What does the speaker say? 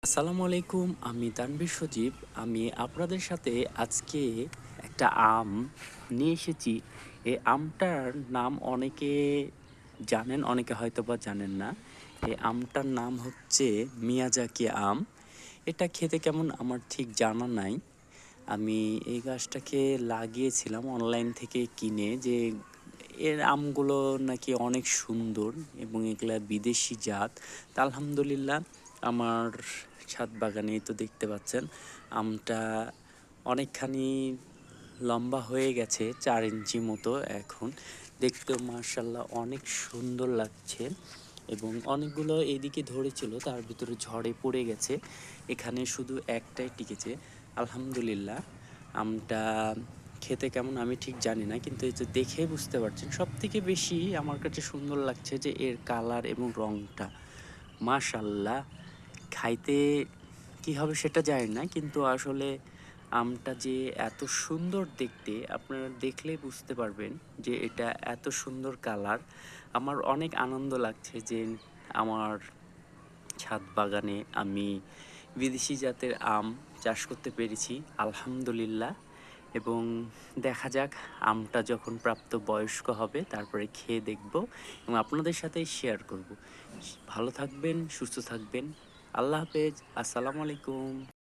আসসালামু আলাইকুম। আমি তানভীর সজীব। আমি আপনাদের সাথে আজকে একটা আম নিয়ে এসেছি। এই আমটার নাম অনেকে জানেন, অনেকে হয়তোবা জানেন না। এই আমটার নাম হচ্ছে মিয়াজাকি আম। এটা খেতে কেমন আমার ঠিক জানা নাই। আমি এই গাছটাকে লাগিয়েছিলাম অনলাইন থেকে কিনে যে এর আমগুলো নাকি অনেক সুন্দর এবং এগুলা বিদেশি জাত। তা আলহামদুলিল্লাহ আমার ছাদ বাগানেই তো দেখতে পাচ্ছেন আমটা অনেকখানি লম্বা হয়ে গেছে ৪ ইঞ্চি মতো এখন। দেখতেও মাশাআল্লাহ অনেক সুন্দর লাগছে এবং অনেকগুলো এদিকে ধরেছিল তার ভিতরে ঝড়ে পড়ে গেছে। এখানে শুধু একটাই টিকেছে। আলহামদুলিল্লাহ আমটা খেতে কেমন আমি ঠিক জানি না। কিন্তু এই যে দেখে বুঝতে পারছেন সবথেকে বেশি আমার কাছে সুন্দর লাগছে যে এর কালার এবং রংটা। মাশাআল্লাহ! খাইতে কি হবে সেটা জানি না। কিন্তু আসলে আমটা যে এত সুন্দর দেখতে আপনারা দেখলেই বুঝতে পারবেন যে এটা এত সুন্দর কালার। আমার অনেক আনন্দ লাগছে যে আমার ছাদ বাগানে আমি বিদেশি জাতের আম চাষ করতে পেরেছি আলহামদুলিল্লাহ। এবং দেখা যাক আমটা যখন প্রাপ্তবয়স্ক হবে তারপরে খেয়ে দেখব এবং আপনাদের সাথে শেয়ার করব। ভালো থাকবেন, সুস্থ থাকবেন। আল্লাহ হাফেজ। আসসালামু আলাইকুম।